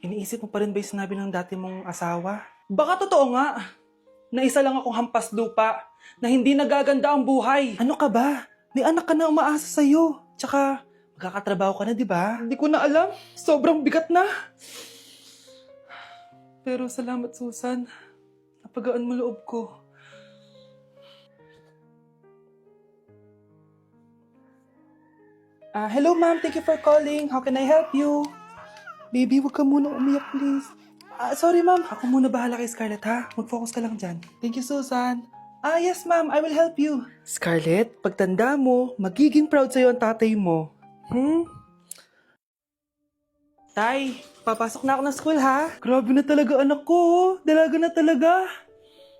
Iniisip mo pa rin ba yung sinabi ng dati mong asawa? Baka totoo nga, na isa lang akong hampas lupa, na hindi nagaganda ang buhay. Ano ka ba? May anak ka na umaasa sa'yo. Tsaka, magkakatrabaho ka na, di ba? Hindi ko na alam. Sobrang bigat na. Pero salamat, Susan. Napagaan mo loob ko. Hello, ma'am. Thank you for calling. How can I help you? Baby, huwag ka muna umiyak, please. Sorry, ma'am. Ako muna bahala kay Scarlett, ha? Mag-focus ka lang dyan. Thank you, Susan. Yes, ma'am. I will help you. Scarlett, pagtanda mo, magiging proud sa'yo ang tatay mo. Tay, papasok na ako ng school, ha? Grabe na talaga, anak ko. Dalaga na talaga.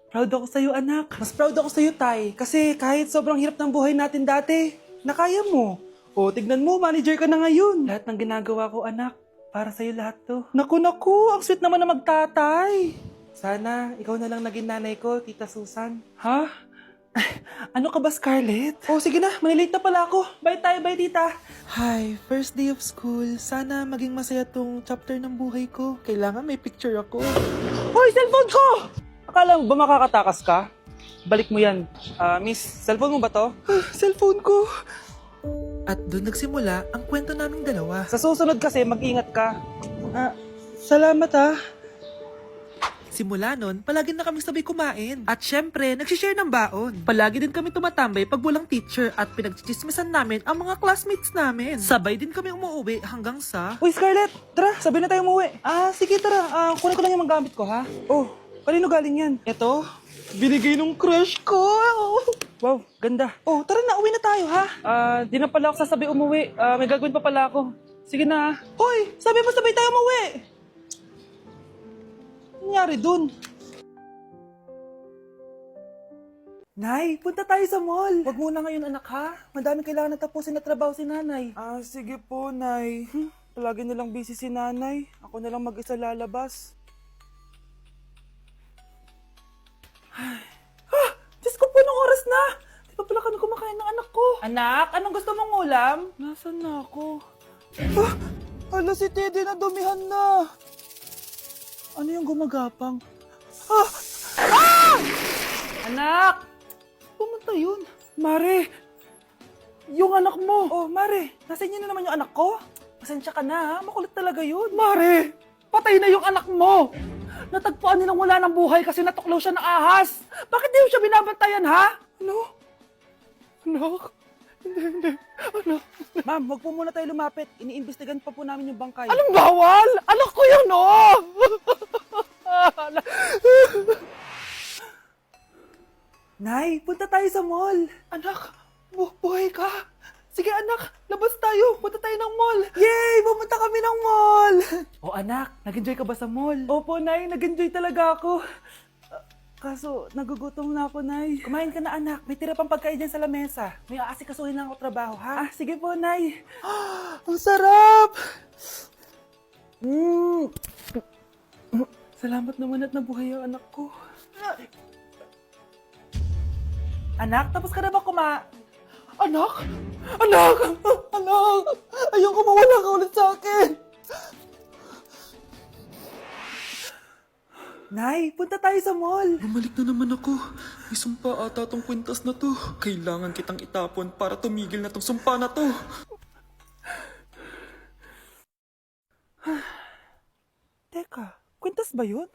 Proud ako sa'yo, anak. Mas proud ako sa'yo, Tay. Kasi kahit sobrang hirap ng buhay natin dati, nakaya mo. O, tignan mo, manager ka na ngayon. Lahat ng ginagawa ko, anak, para sa'yo lahat to. Naku, ang sweet naman na magtatay. Sana, ikaw na lang naging nanay ko, Tita Susan. Ha? Ano ka ba, Scarlett? Oh, sige na, manilate na pala ako. Bye tayo, bye, Tita. Hi, first day of school. Sana maging masaya tong chapter ng buhay ko. Kailangan may picture ako. Hoy, cellphone ko! Akala mo ba makakatakas ka? Balik mo yan. Miss, cellphone mo ba to? Cellphone ko. At doon nagsimula ang kwento naming dalawa. Sa susunod kasi, mag-ingat ka. Salamat. Simula nun, palagi na kami sabay kumain. At syempre, nagsishare ng baon. Palagi din kami tumatambay pag walang teacher at pinagchichismisan namin ang mga classmates namin. Sabay din kami umuwi hanggang sa... Uy, Scarlett! Tara, sabay na tayo umuwi. Sige, tara. Kunin ko lang yung mga gamit ko, ha? Oh, kanino galing yan? Ito, binigay nung crush ko. Wow, ganda. Oh, tara na, uwi na tayo, ha? Di na pala ako sasabay umuwi. May gagawin pa pala ako. Sige na. Hoy, sabi mo sabay tayo umuwi. Ano nangyari dun? Nay, punta tayo sa mall. Wag muna ngayon, anak, ha? Madami kailangan na tapusin na trabaho si nanay. Sige po, Nay. Palagi nilang busy si nanay. Ako na lang mag-isa lalabas. Diyos ko po, anong oras na? Di pa pala kami kumakain ng anak ko. Anak, anong gusto mong ulam? Nasaan na ako? Hala, si Teddy na dumihan na. Ano yung gumagapang? Anak! Pumunta yun. Mare! Yung anak mo! Oh, Mare, nasa inyo na naman yung anak ko? Pasensya ka na, ha? Makulit talaga yun. Mare! Patay na yung anak mo! Natagpuan nilang wala ng buhay kasi natuklaw siya ng ahas. Bakit di mo siya binabantayan, ha? Ano? Anak? Hindi. Anak? Ma'am, wag po muna tayo lumapit. Iniimbestigan pa po namin yung bangkay. Anong bawal? Anak ko yun, oh! Nay, punta tayo sa mall. Anak, buhay ka. Sige anak, labas tayo. Punta tayo ng mall. Yay! Pumunta kami ng mall. Oh anak, nag-enjoy ka ba sa mall? Opo, Nay. Nag-enjoy talaga ako. Kaso, nagugutom na ako, Nay. Kumain ka na, anak. May tira pang pagkain dyan sa lamesa. May aasikasuhin lang ako trabaho, ha? Sige po, Nay. Ang sarap! Salamat naman at nabuhay ang anak ko. Anak, tapos ka na ba Anak! Anak! Anak! Ayoko mawala ka ulit sa akin! Nay, punta tayo sa mall. Bumalik na naman ako. May sumpa ata tong kwintas na to. Kailangan kitang itapon para tumigil na tong sumpa na to. Teka, kwintas ba yun?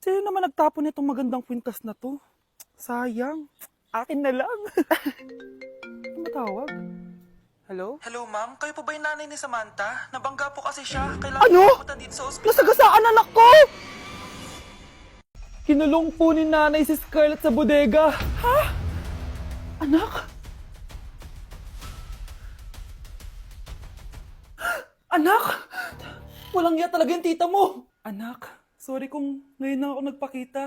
Sino naman nagtapon itong magandang kwintas na to? Sayang. Akin na lang. Ano matawag? Hello? Hello, ma'am. Kayo po ba yung nanay ni Samantha? Nabangga po kasi siya. Kailangan pumunta dito sa ospital. Nasagasaan anak ko! Kinulong po ni nanay si Scarlett sa bodega. Ha? Anak? Anak? Walang iya talaga yung tita mo. Anak, sorry kung ngayon na ako nagpakita.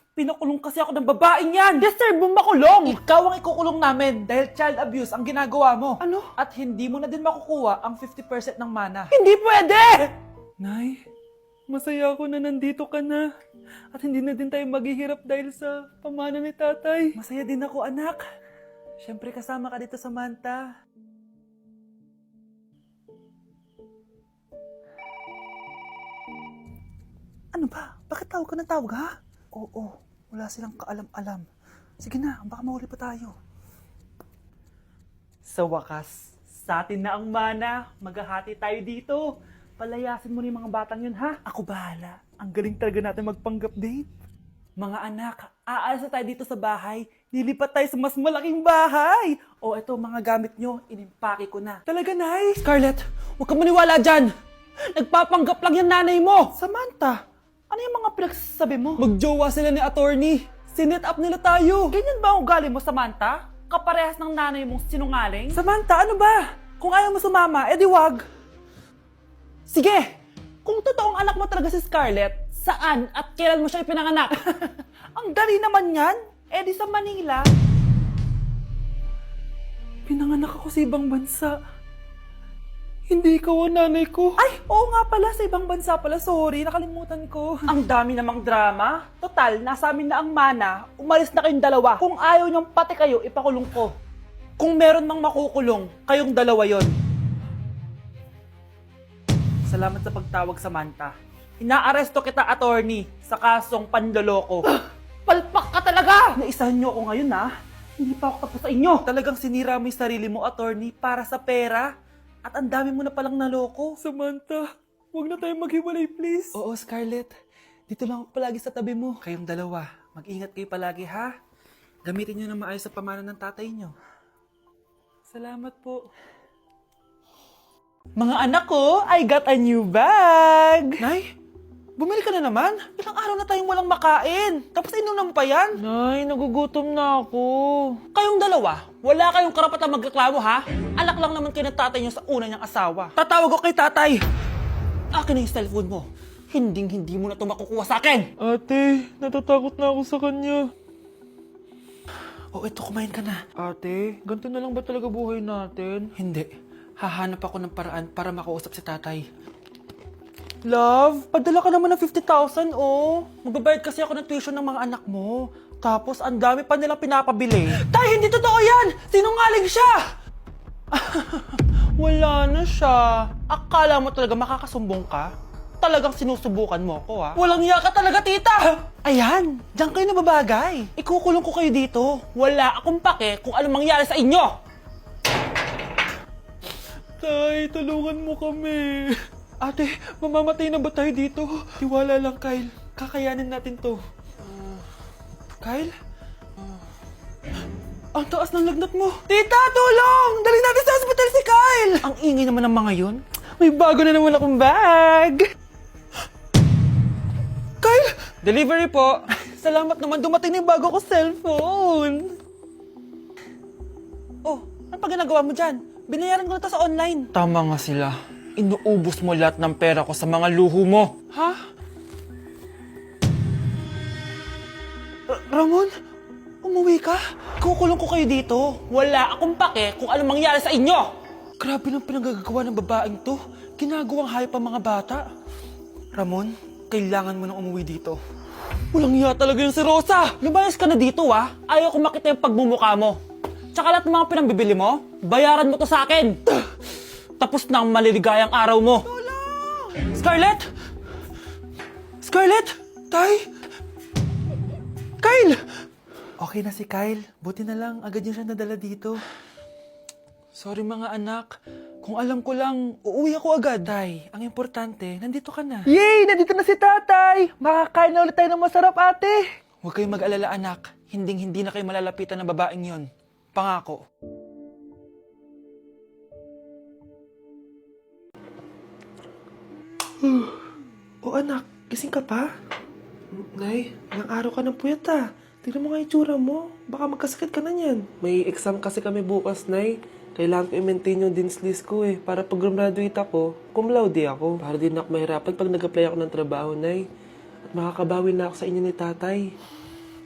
Pinakulong kasi ako ng babaeng yan! Deserve mo makulong! Ikaw ang ikukulong namin dahil child abuse ang ginagawa mo. Ano? At hindi mo na din makukuha ang 50% ng mana. Hindi pwede! Nay, masaya ako na nandito ka na. At hindi na din tayo maghihirap dahil sa pamana ni tatay. Masaya din ako, anak. Siyempre kasama ka dito, Samantha. Ano ba? Bakit tawag ka ng tawag, ha? Oo, wala silang kaalam-alam. Sige na, baka mahuli pa tayo. Sa wakas, sa atin na ang mana. Maghahati tayo dito. Palayasin mo na yung mga batang yun, ha? Ako bahala. Ang galing talaga natin magpanggap date. Mga anak, aalis na tayo dito sa bahay. Lilipat tayo sa mas malaking bahay. O eto, mga gamit nyo, inimpake ko na. Talaga, Nay? Scarlett, huwag ka maniwala dyan. Nagpapanggap lang yung nanay mo. Samantha, ano yung mga pinagsasabi mo? Magjowa sila ni attorney. Sinet up nila tayo. Ganyan ba ang ugali mo, Samantha? Kaparehas ng nanay mong sinungaling? Samantha, ano ba? Kung ayaw mo sumama, edi wag. Sige, kung totoong anak mo talaga si Scarlett, saan at kailan mo siya ipinanganak? Ang dali naman yan. Edi sa Manila. Pinanganak ako sa ibang bansa. Hindi ikaw ang nanay ko. Ay, oo nga pala, sa ibang bansa pala. Sorry, nakalimutan ko. Ang dami namang drama. Total, nasa amin na ang mana. Umalis na kayong dalawa. Kung ayaw niyong pati kayo, ipakulong ko. Kung meron mang makukulong, kayong dalawa yon. Salamat sa pagtawag, Samantha. Inaaresto kita, attorney, sa kasong panloloko. Palpak ka talaga! Naisahan niyo ako ngayon, ha? Hindi pa ako tapos sa inyo. Talagang sinira mo yung sarili mo, attorney, para sa pera. At ang dami mo na palang naloko. Samantha, huwag na tayong maghiwalay, please. Oo, Scarlett. Dito lang ako palagi sa tabi mo. Kayong dalawa, mag-ingat kayo palagi, ha? Gamitin nyo na maayos sa pamana ng tatay nyo. Salamat po. Mga anak ko, I got a new bag! Nay, bumili ka na naman? Ilang araw na tayong walang makain. Tapos inunom pa yan? Nay, nagugutom na ako. Kayong dalawa, wala kayong karapatan magreklamo, ha? Anak lang naman kayo ng tatay niyo sa una niyang asawa. Tatawag ko kay tatay. Akin na yung cellphone mo. Hinding-hindi mo na ito makukuha sa akin. Ate, natatakot na ako sa kanya. Oh, eto, kumain ka na. Ate, ganito na lang ba talaga buhay natin? Hindi. Hahanap ako ng paraan para makausap si tatay. Love, padala ka naman ng 50,000, oh. Magbabayad kasi ako ng tuition ng mga anak mo. Tapos, ang dami pa nilang pinapabili. Tay, hindi totoo yan! Sinungaling siya! Wala na siya. Akala mo talaga makakasumbong ka? Talagang sinusubukan mo ko, ha? Walang iya ka talaga, tita! Ayan, diyan kayo nababagay. Ikukulong ko kayo dito. Wala akong pake kung anong mangyari sa inyo. Tay, tulungan mo kami. Ate, mamamatay na ba tayo dito? Tiwala lang, Kyle. Kakayanin natin to. Kyle? Ang taas ng lagnat mo. Tita, tulong! Dali natin sa hospital si Kyle! Ang ingay naman ng mga yun. May bago na naman akong bag. Kyle! Delivery po. Salamat naman, dumating na yung bago ko cellphone. Oh, ano pa ginagawa mo dyan? Binayaran ko na to sa online. Tama nga sila. Inuubos mo lahat ng pera ko sa mga luho mo. Ha? Ramon? Umuwi ka? Kukulong ko kayo dito. Wala akong pake kung anong mangyari sa inyo. Grabe nang pinagagawa ng babaeng to. Ginagawang hayop ang mga bata. Ramon, kailangan mo nang umuwi dito. Walang iya talaga yung si Rosa. Lumayas ka na dito, ha? Ayaw ko makita yung pagmumukha mo. Tsaka lahat ng mga pinambibili mo, bayaran mo to sa akin. Tapos na ang maliligayang araw mo. Tulong! Scarlett! Scarlett! Tay! Kyle! Okay na si Kyle. Buti na lang, agad niya siya nadala dito. Sorry mga anak. Kung alam ko lang, uuwi ako agad. Tay, ang importante, nandito ka na. Yay! Nandito na si tatay! Makakain na ulit tayo ng masarap, ate! Huwag kayong mag-alala, anak. Hinding-hindi na kayo malalapitan ng babaeng yon. Pangako. Oh anak, gising ka pa? Nay, ilang araw ka ng puyat ah. Tignan mo nga yung tsura mo. Baka magkasakit ka na yan. May exam kasi kami bukas, Nay. Kailangan ko i-maintain yung dean's list ko eh. Para pag graduate ako, cum laude ako. Para din ako mahirapan pag nag-apply ako ng trabaho, Nay. At makakabawi na ako sa inyo ni tatay.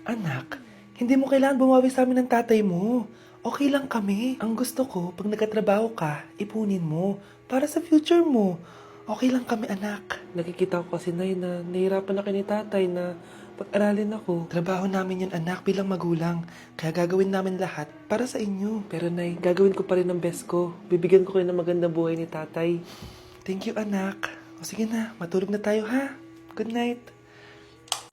Anak, hindi mo kailangan bumawi sa amin ng tatay mo. Okay lang kami. Ang gusto ko, pag nagkatrabaho ka, ipunin mo. Para sa future mo. Okay lang kami, anak. Nakikita ko kasi, Nay, na nahihirapan na kayo ni tatay na pag-aralin ako. Trabaho namin yun, anak, bilang magulang. Kaya gagawin namin lahat para sa inyo. Pero, Nay, gagawin ko pa rin ang best ko. Bibigyan ko kayo ng magandang buhay ni tatay. Thank you, anak. O sige na, matulog na tayo, ha? Good night.